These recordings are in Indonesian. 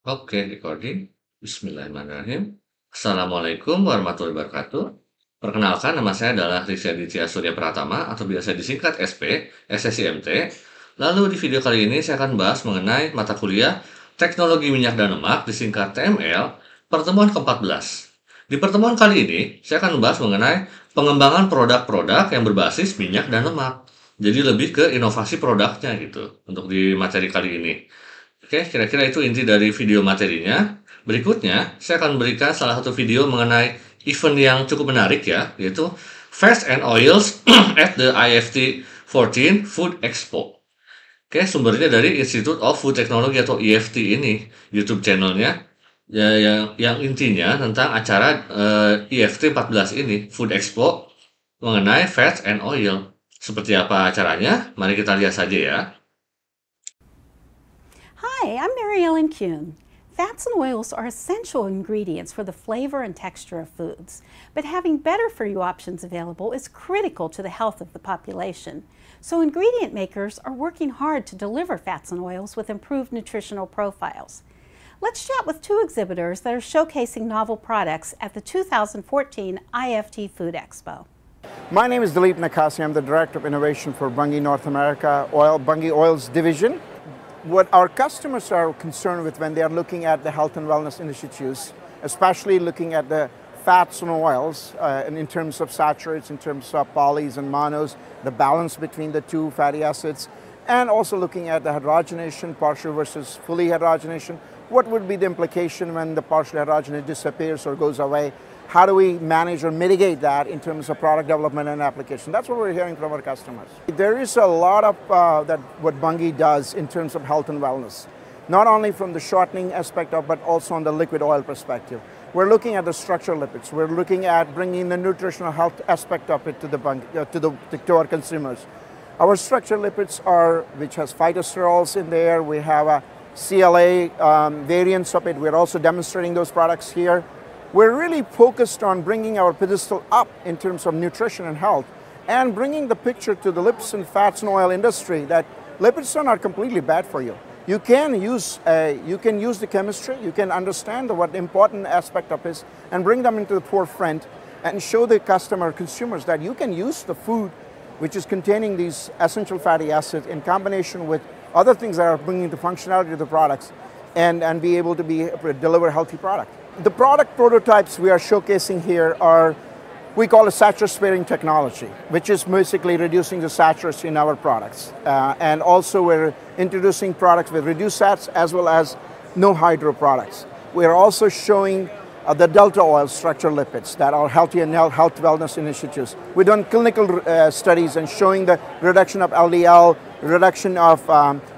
Oke, recording. Bismillahirrahmanirrahim. Assalamualaikum warahmatullahi wabarakatuh. Perkenalkan, nama saya adalah Rizky Aditya Surya Pratama atau biasa disingkat SP, SSIMT. Lalu di video kali ini saya akan bahas mengenai mata kuliah Teknologi Minyak dan Lemak disingkat TML, pertemuan ke-14. Di pertemuan kali ini, saya akan membahas mengenai pengembangan produk-produk yang berbasis minyak dan lemak. Jadi lebih ke inovasi produknya gitu untuk di materi kali ini. Oke, kira-kira itu inti dari video materinya. Berikutnya, saya akan berikan salah satu video mengenai event yang cukup menarik ya, yaitu Fats and Oils at the IFT 14 Food Expo. Oke, sumbernya dari Institute of Food Technology atau IFT ini, YouTube channelnya. Ya, yang intinya tentang acara IFT 14 ini, Food Expo, mengenai Fats and Oil. Seperti apa acaranya? Mari kita lihat saja ya. Hi, I'm Mary Ellen Kuhn. Fats and oils are essential ingredients for the flavor and texture of foods, but having better for you options available is critical to the health of the population. So ingredient makers are working hard to deliver fats and oils with improved nutritional profiles. Let's chat with two exhibitors that are showcasing novel products at the 2014 IFT Food Expo. My name is Dilip Nakasi. I'm the Director of Innovation for Bunge North America Bunge Oils Division. What our customers are concerned with when they are looking at the health and wellness initiatives, especially looking at the fats and oils, and in terms of saturates, in terms of polys and monos, the balance between the two fatty acids, and also looking at the hydrogenation, partial versus fully hydrogenation. What would be the implication when the partial hydrogenation disappears or goes away? How do we manage or mitigate that in terms of product development and application? That's what we're hearing from our customers. There is a lot of what Bunge does in terms of health and wellness, not only from the shortening aspect of, but also on the liquid oil perspective. We're looking at the structural lipids. We're looking at bringing the nutritional health aspect of it to to our consumers. Our structural lipids are, which has phytosterols in there. We have a CLA variants of it. We're also demonstrating those products here. We're really focused on bringing our pedestal up in terms of nutrition and health and bringing the picture to the lipids and fats and oil industry that lipids are not completely bad for you. You can use the chemistry, you can understand what the important aspect of is and bring them into the forefront and show the consumers that you can use the food which is containing these essential fatty acids in combination with other things that are bringing the functionality to the products and be able to deliver a healthy product. The product prototypes we are showcasing here are, we call it saturate sparing technology, which is basically reducing the saturates in our products. And also we're introducing products with reduced sats as well as no hydro products. We're also showing the Delta Oil structural lipids that are healthy and health wellness initiatives. We've done clinical studies and showing the reduction of LDL, reduction of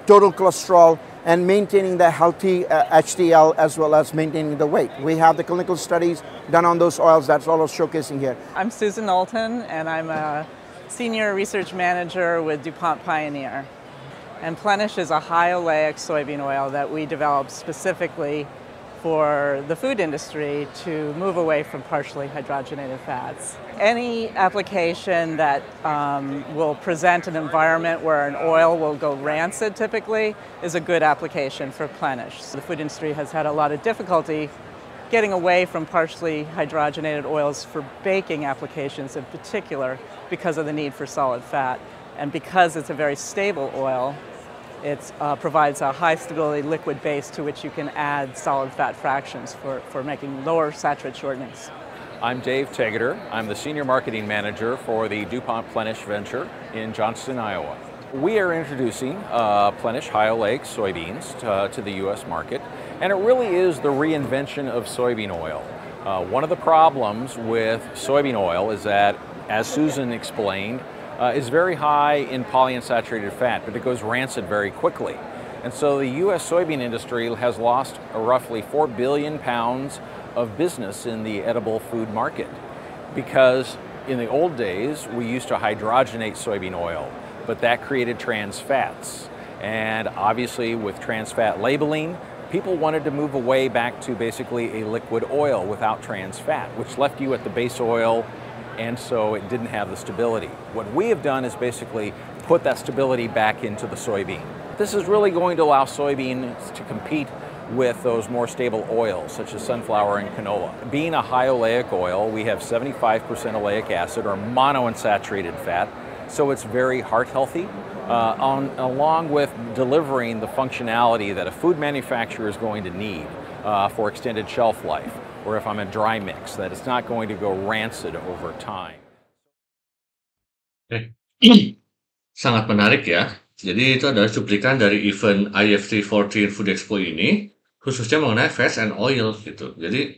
total cholesterol, and maintaining the healthy HDL as well as maintaining the weight. We have the clinical studies done on those oils that's all showcasing here. I'm Susan Knowlton and I'm a Senior Research Manager with DuPont Pioneer. And Plenish is a high oleic soybean oil that we developed specifically for the food industry to move away from partially hydrogenated fats. Any application that will present an environment where an oil will go rancid typically is a good application for Plenish. The food industry has had a lot of difficulty getting away from partially hydrogenated oils for baking applications in particular because of the need for solid fat. And because it's a very stable oil, it provides a high stability liquid base to which you can add solid fat fractions for making lower saturate shortenings. I'm Dave Tegeter. I'm the Senior Marketing Manager for the DuPont Plenish venture in Johnston, Iowa. We are introducing Plenish high oleic soybeans to the U.S. market, and it really is the reinvention of soybean oil. One of the problems with soybean oil is that, as Susan explained, is very high in polyunsaturated fat, but it goes rancid very quickly. And so the U.S. soybean industry has lost roughly 4 billion pounds of business in the edible food market because in the old days we used to hydrogenate soybean oil, but that created trans fats. And obviously with trans fat labeling, people wanted to move away back to basically a liquid oil without trans fat, which left you at the base oil, and so it didn't have the stability. What we have done is basically put that stability back into the soybean. This is really going to allow soybeans to compete with those more stable oils, such as sunflower and canola. Being a high oleic oil, we have 75% oleic acid, or monounsaturated fat, so it's very heart healthy, along with delivering the functionality that a food manufacturer is going to need for extended shelf life, or if I'm a dry mix, that it's not going to go rancid over time. Sangat menarik ya. Jadi itu adalah cuplikan dari event IFT 14 Food Expo ini, khususnya mengenai fats and oil gitu. Jadi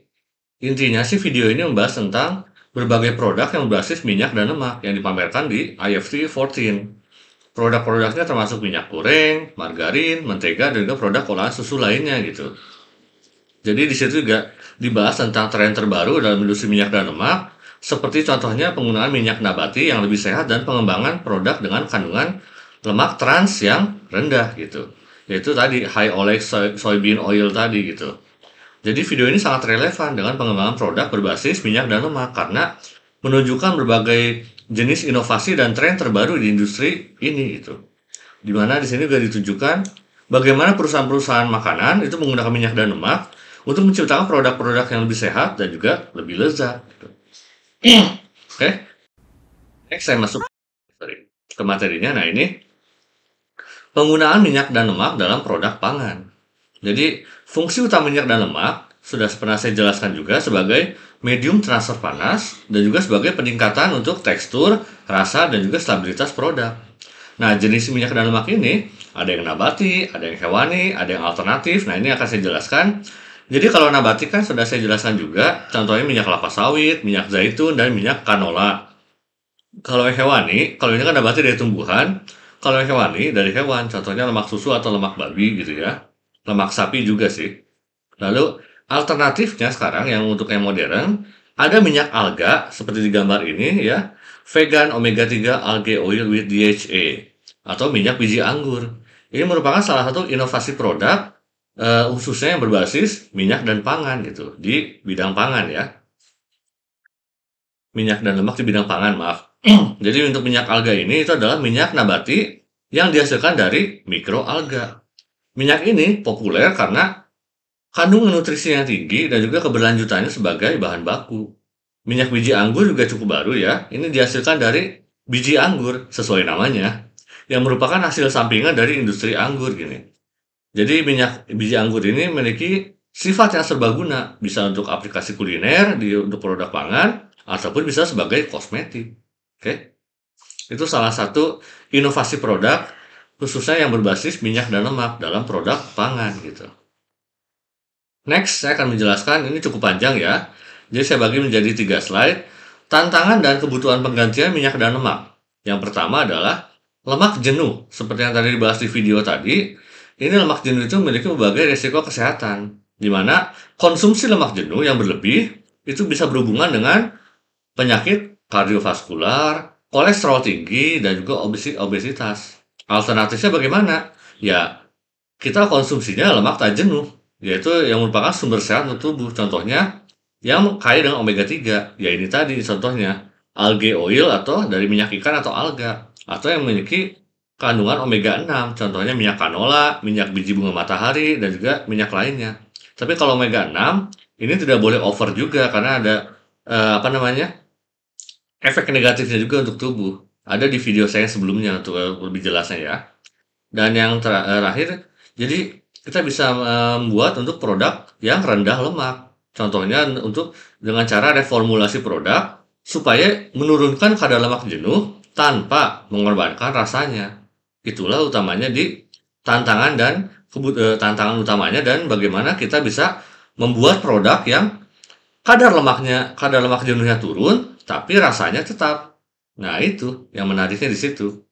intinya sih video ini membahas tentang berbagai produk yang berbasis minyak dan lemak yang dipamerkan di IFT 14. Produk-produknya termasuk minyak goreng, margarin, mentega, dan juga produk olahan susu lainnya gitu. Jadi di situ juga dibahas tentang tren terbaru dalam industri minyak dan lemak, seperti contohnya penggunaan minyak nabati yang lebih sehat dan pengembangan produk dengan kandungan lemak trans yang rendah gitu. Yaitu tadi high oleic soybean oil tadi gitu. Jadi video ini sangat relevan dengan pengembangan produk berbasis minyak dan lemak karena menunjukkan berbagai jenis inovasi dan tren terbaru di industri ini gitu. Dimana di sini juga ditunjukkan bagaimana perusahaan-perusahaan makanan itu menggunakan minyak dan lemak untuk menciptakan produk-produk yang lebih sehat dan juga lebih lezat. Gitu. Oke, next saya masuk ke materinya. Nah ini penggunaan minyak dan lemak dalam produk pangan. Jadi fungsi utama minyak dan lemak sudah pernah saya jelaskan juga sebagai medium transfer panas dan juga sebagai peningkatan untuk tekstur, rasa, dan juga stabilitas produk. Nah, jenis minyak dan lemak ini ada yang nabati, ada yang hewani, ada yang alternatif. Nah, ini akan saya jelaskan. Jadi kalau nabati kan sudah saya jelaskan juga, contohnya minyak kelapa sawit, minyak zaitun, dan minyak canola. Kalau yang hewani, kalau ini kan nabati dari tumbuhan, kalau yang hewani dari hewan, contohnya lemak susu atau lemak babi gitu ya. Lemak sapi juga sih. Lalu alternatifnya sekarang yang untuk yang modern, ada minyak alga seperti di gambar ini ya, vegan omega 3 algae oil with DHA atau minyak biji anggur. Ini merupakan salah satu inovasi produk khususnya yang berbasis minyak dan pangan gitu di bidang pangan ya. Minyak dan lemak di bidang pangan, maaf. Jadi untuk minyak alga ini itu adalah minyak nabati yang dihasilkan dari mikroalga. Minyak ini populer karena kandungan nutrisi yang tinggi dan juga keberlanjutannya sebagai bahan baku. Minyak biji anggur juga cukup baru ya. Ini dihasilkan dari biji anggur sesuai namanya, yang merupakan hasil sampingan dari industri anggur gini. Jadi minyak biji anggur ini memiliki sifat yang serbaguna, bisa untuk aplikasi kuliner, untuk produk pangan, ataupun bisa sebagai kosmetik. Oke. Itu salah satu inovasi produk khususnya yang berbasis minyak dan lemak dalam produk pangan gitu. Next, saya akan menjelaskan, ini cukup panjang ya. Jadi saya bagi menjadi 3 slide. Tantangan dan kebutuhan penggantian minyak dan lemak. Yang pertama adalah lemak jenuh. Seperti yang tadi dibahas di video tadi, ini lemak jenuh itu memiliki berbagai risiko kesehatan. Di mana konsumsi lemak jenuh yang berlebih itu bisa berhubungan dengan penyakit kardiovaskular, kolesterol tinggi, dan juga obesitas. Alternatifnya bagaimana? Ya, kita konsumsinya lemak tak jenuh, yaitu yang merupakan sumber sehat untuk tubuh. Contohnya, yang kaya dengan omega 3, ya ini tadi contohnya, algae oil atau dari minyak ikan atau alga, atau yang memiliki kandungan omega 6, contohnya minyak canola, minyak biji bunga matahari, dan juga minyak lainnya. Tapi kalau omega 6, ini tidak boleh over juga, karena ada, efek negatifnya juga untuk tubuh. Ada di video saya sebelumnya untuk lebih jelasnya ya. Dan yang terakhir, jadi kita bisa membuat untuk produk yang rendah lemak. Contohnya untuk dengan cara reformulasi produk supaya menurunkan kadar lemak jenuh tanpa mengorbankan rasanya. Itulah utamanya di tantangan utamanya dan bagaimana kita bisa membuat produk yang kadar lemak jenuhnya turun tapi rasanya tetap. Nah, itu yang menariknya di situ.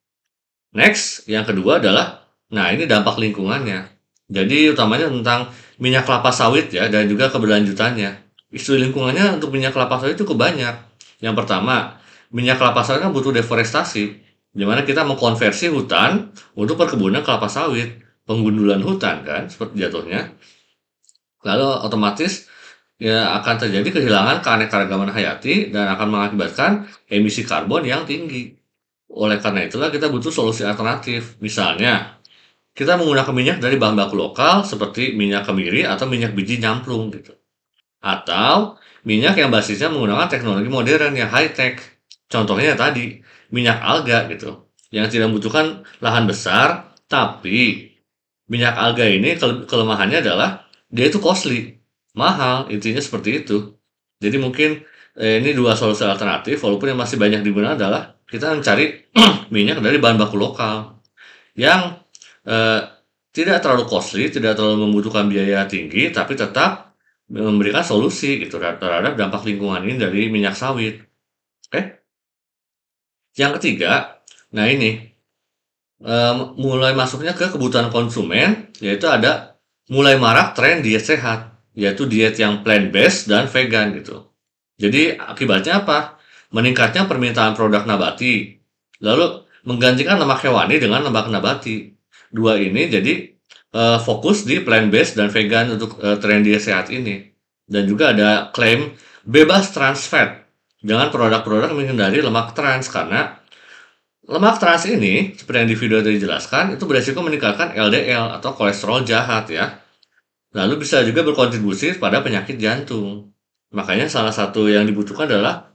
Next, yang kedua adalah ini dampak lingkungannya. Jadi utamanya tentang minyak kelapa sawit ya dan juga keberlanjutannya. Isu lingkungannya untuk minyak kelapa sawit cukup banyak. Yang pertama, minyak kelapa sawit kan butuh deforestasi, di mana kita mengkonversi hutan untuk perkebunan kelapa sawit, penggundulan hutan kan seperti jatuhnya. Lalu otomatis ya akan terjadi kehilangan keanekaragaman hayati dan akan mengakibatkan emisi karbon yang tinggi. Oleh karena itulah kita butuh solusi alternatif. Misalnya kita menggunakan minyak dari bahan baku lokal seperti minyak kemiri atau minyak biji nyamplung gitu. Atau minyak yang basisnya menggunakan teknologi modern yang high-tech. Contohnya tadi, minyak alga gitu, yang tidak membutuhkan lahan besar, tapi minyak alga ini kelemahannya adalah dia itu costly, mahal, intinya seperti itu. Jadi mungkin ini dua solusi alternatif, walaupun yang masih banyak digunakan adalah kita mencari minyak dari bahan baku lokal yang tidak terlalu costly, tidak terlalu membutuhkan biaya tinggi, tapi tetap memberikan solusi gitu terhadap dampak lingkungan ini dari minyak sawit. Oke? Yang ketiga, nah ini mulai masuknya ke kebutuhan konsumen, yaitu ada mulai marak tren diet sehat, yaitu diet yang plant-based dan vegan gitu. Jadi akibatnya apa? Meningkatnya permintaan produk nabati, lalu menggantikan lemak hewani dengan lemak nabati. Dua ini jadi fokus di plant-based dan vegan untuk tren diet sehat ini. Dan juga ada klaim bebas trans fat dengan produk-produk menghindari lemak trans, karena lemak trans ini, seperti yang di video tadi dijelaskan, itu beresiko meningkatkan LDL atau kolesterol jahat ya. Lalu bisa juga berkontribusi pada penyakit jantung. Makanya salah satu yang dibutuhkan adalah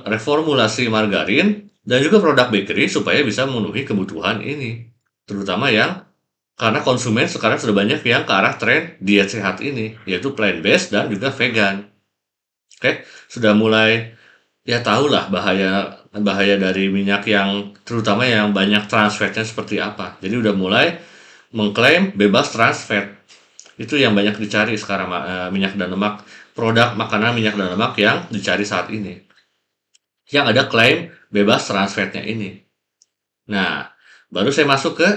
reformulasi margarin dan juga produk bakery supaya bisa memenuhi kebutuhan ini. Terutama yang karena konsumen sekarang sudah banyak yang ke arah tren diet sehat ini, yaitu plant-based dan juga vegan. Oke, sudah mulai ya tahulah bahaya dari minyak yang terutama yang banyak trans fatnya seperti apa. Jadi udah mulai mengklaim bebas trans fat. Itu yang banyak dicari sekarang, minyak dan lemak, produk makanan minyak dan lemak yang dicari saat ini. Yang ada klaim bebas trans fatnya ini. Nah, baru saya masuk ke,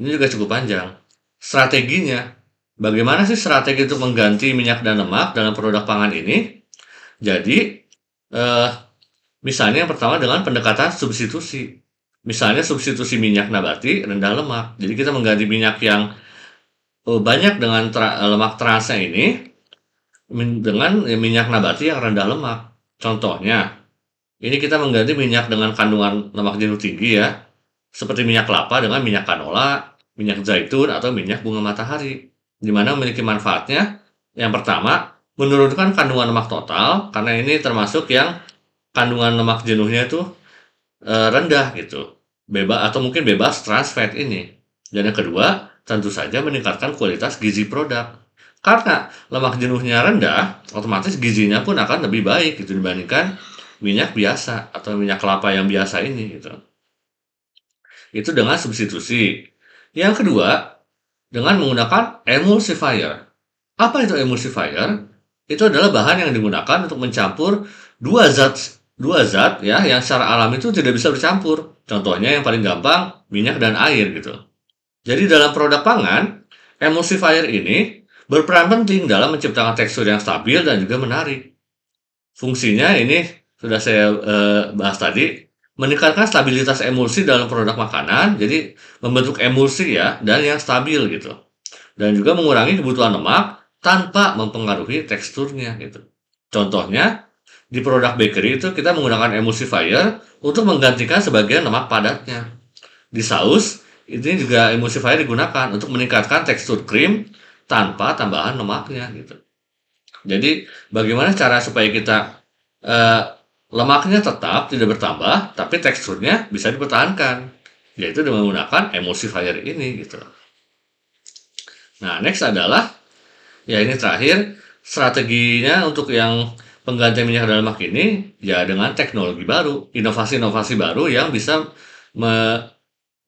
ini juga cukup panjang, strateginya. Bagaimana sih strategi untuk mengganti minyak dan lemak dalam produk pangan ini? Jadi, misalnya yang pertama dengan pendekatan substitusi. Misalnya substitusi minyak nabati rendah lemak. Jadi kita mengganti minyak yang banyak dengan lemak transnya ini dengan minyak nabati yang rendah lemak. Contohnya, ini kita mengganti minyak dengan kandungan lemak jenuh tinggi ya, seperti minyak kelapa dengan minyak kanola, minyak zaitun, atau minyak bunga matahari, di mana memiliki manfaatnya. Yang pertama, menurunkan kandungan lemak total, karena ini termasuk yang kandungan lemak jenuhnya itu rendah gitu, bebas atau mungkin bebas trans fat ini. Dan yang kedua, tentu saja meningkatkan kualitas gizi produk. Karena lemak jenuhnya rendah, otomatis gizinya pun akan lebih baik gitu dibandingkan minyak biasa atau minyak kelapa yang biasa ini gitu. Itu dengan substitusi. Yang kedua, dengan menggunakan emulsifier. Apa itu emulsifier? Itu adalah bahan yang digunakan untuk mencampur dua zat ya yang secara alami itu tidak bisa bercampur. Contohnya yang paling gampang, minyak dan air gitu. Jadi dalam produk pangan, emulsifier ini berperan penting dalam menciptakan tekstur yang stabil dan juga menarik. Fungsinya ini sudah saya bahas tadi, meningkatkan stabilitas emulsi dalam produk makanan, jadi membentuk emulsi ya, dan yang stabil gitu. Dan juga mengurangi kebutuhan lemak tanpa mempengaruhi teksturnya gitu. Contohnya, di produk bakery itu kita menggunakan emulsifier untuk menggantikan sebagian lemak padatnya. Di saus, ini juga emulsifier digunakan untuk meningkatkan tekstur krim tanpa tambahan lemaknya gitu. Jadi bagaimana cara supaya kita lemaknya tetap tidak bertambah, tapi teksturnya bisa dipertahankan, yaitu dengan menggunakan emulsifier ini gitu. Nah, next adalah ya ini terakhir, strateginya untuk yang penggantian minyak dan lemak ini ya dengan teknologi baru, inovasi-inovasi baru yang bisa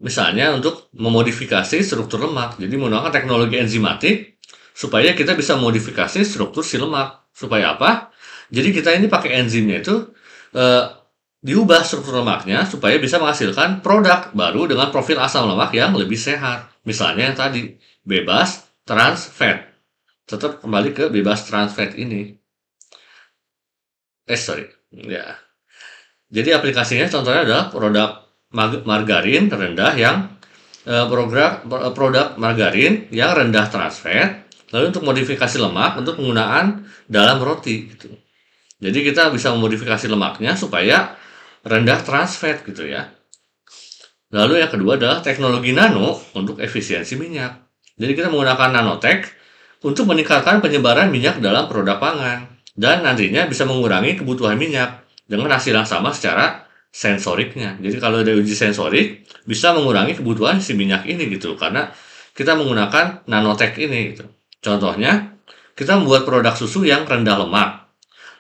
misalnya untuk memodifikasi struktur lemak. Jadi menggunakan teknologi enzimatik supaya kita bisa modifikasi struktur si lemak. Supaya apa? Jadi kita ini pakai enzimnya itu diubah struktur lemaknya supaya bisa menghasilkan produk baru dengan profil asam lemak yang lebih sehat. Misalnya yang tadi, bebas trans fat. Tetap kembali ke bebas trans fat ini. Ya. Jadi aplikasinya contohnya adalah produk margarin rendah yang produk margarin yang rendah trans fat, lalu untuk modifikasi lemak untuk penggunaan dalam roti gitu. Jadi kita bisa memodifikasi lemaknya supaya rendah trans fat gitu ya. Lalu yang kedua adalah teknologi nano untuk efisiensi minyak. Jadi kita menggunakan nanotech untuk meningkatkan penyebaran minyak dalam produk pangan dan nantinya bisa mengurangi kebutuhan minyak dengan hasil yang sama secara sensoriknya. Jadi kalau dari uji sensorik bisa mengurangi kebutuhan si minyak ini gitu karena kita menggunakan nanotech ini gitu. Contohnya kita membuat produk susu yang rendah lemak.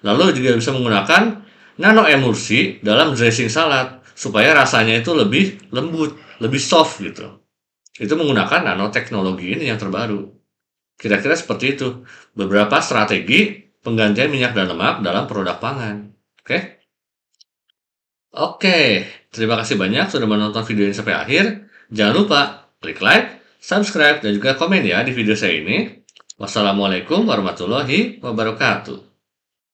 Lalu juga bisa menggunakan nano emulsi dalam dressing salad supaya rasanya itu lebih lembut, lebih soft gitu. Itu menggunakan nanoteknologi ini yang terbaru. Kira-kira seperti itu. Beberapa strategi penggantian minyak dan lemak dalam produk pangan. Oke? Oke, terima kasih banyak sudah menonton video ini sampai akhir. Jangan lupa klik like, subscribe, dan juga komen ya di video saya ini. Wassalamualaikum warahmatullahi wabarakatuh.